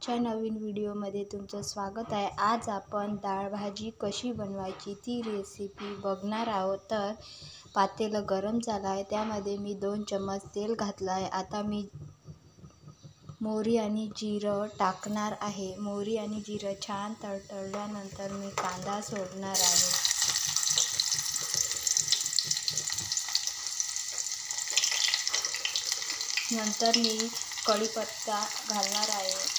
आजच्या नवीन व्हिडिओमध्ये तुमचं स्वागत आहे। आज आपण डाळ भाजी कशी बनवायची ती रेसिपी बघणार आहोत। तर पातेलं गरम झालं आहे, त्यामध्ये मी 2 चम्मच तेल घातलं आहे। आता मी मोहरी आणि जिरं टाकणार आहे। मोहरी आणि जिरं छान तडतडल्यानंतर मी कांदा सोडणार आहे। नंतर मी कढीपत्ता घालणार आहे।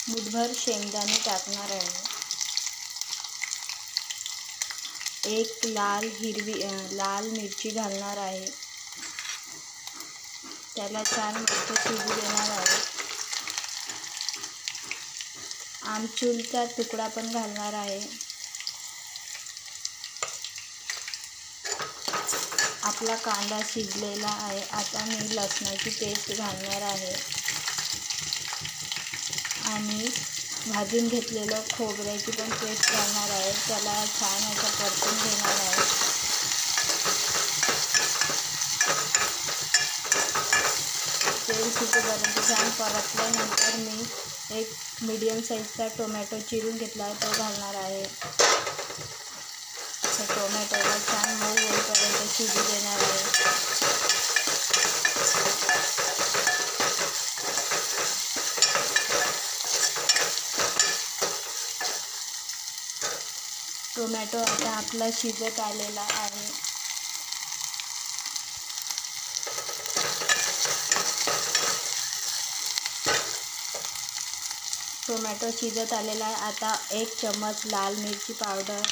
मुठभर शेंगदाणे टाकणार आहे। एक लाल मिरची घालणार आहे। त्याला छान मस्त शिजू देणार आहे। आमचूरचा तुकडा पण घालणार आहे। आपला कांदा शिजलेला आहे। आता मी लसणाची पेस्ट घालणार आहे आणि भाजून घेतलेलं खोबऱ्याची पण पेस्ट घालणार आहे। त्याला छान असं परतून घेणार आहे। तेल सुटेपर्यंत छान परतल्यानंतर मी एक मीडियम साईजचा टोमॅटो चिरून घेतला आहे, तो घालणार आहे। टोमॅटोला छान मऊ होईपर्यंत शिजू देणार आहे। टोमॅटो आता आपला शिजत आलेला आहे। टोमॅटो शिजत आलेला आहे। आता 1 चम्मच लाल मिरची पावडर,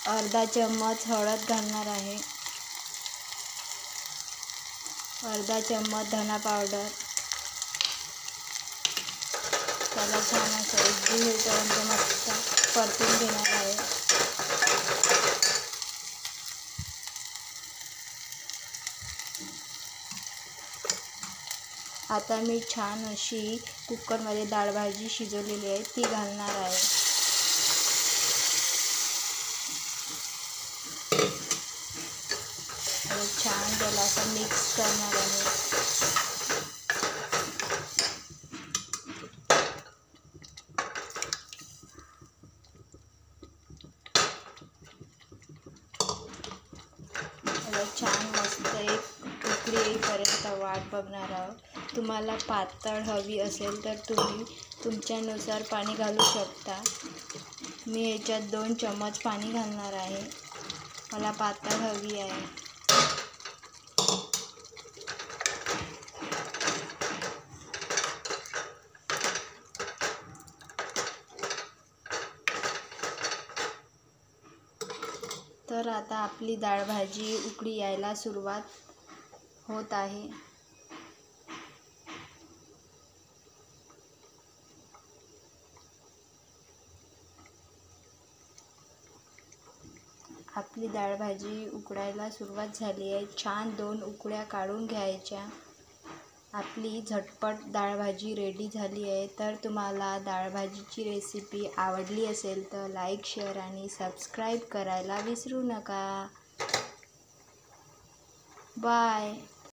अर्धा चम्मच हळद घालणार आहे, अर्धा चम्मच धना पावडर। त्याला छान असं एकजीव होईपर्यंत मस्त परतून घेणार आहे। आता मी छान अशी कुकरमध्ये डाळ भाजी शिजवलेली आहे ती घालणार आहे। छान त्याला असं मिक्स करणार आहे। छान मस्त एक उकळी येईपर्यंत वाट बघणार आहोत। तुम्हाला पातळ हवी असेल तर तुम्ही तुमच्यानुसार पाणी घालू शकता। मी याच्यात 2 चम्मच पाणी घालणार आहे, मला पातळ हवी आहे। तर आता आपली डाळ भाजी उकळी यायला सुरुवात होत आहे। आपली डाळ भाजी उकळायला सुरुवात झाली आहे। छान 2 उकळ्या काढून घ्यायच्या। आपली झटपट डाळ भाजी रेडी झाली आहे। तर तुम्हाला डाळ भाजीची रेसिपी आवडली असेल तर लाईक, शेअर आणि सबस्क्राईब करायला विसरू नका। बाय।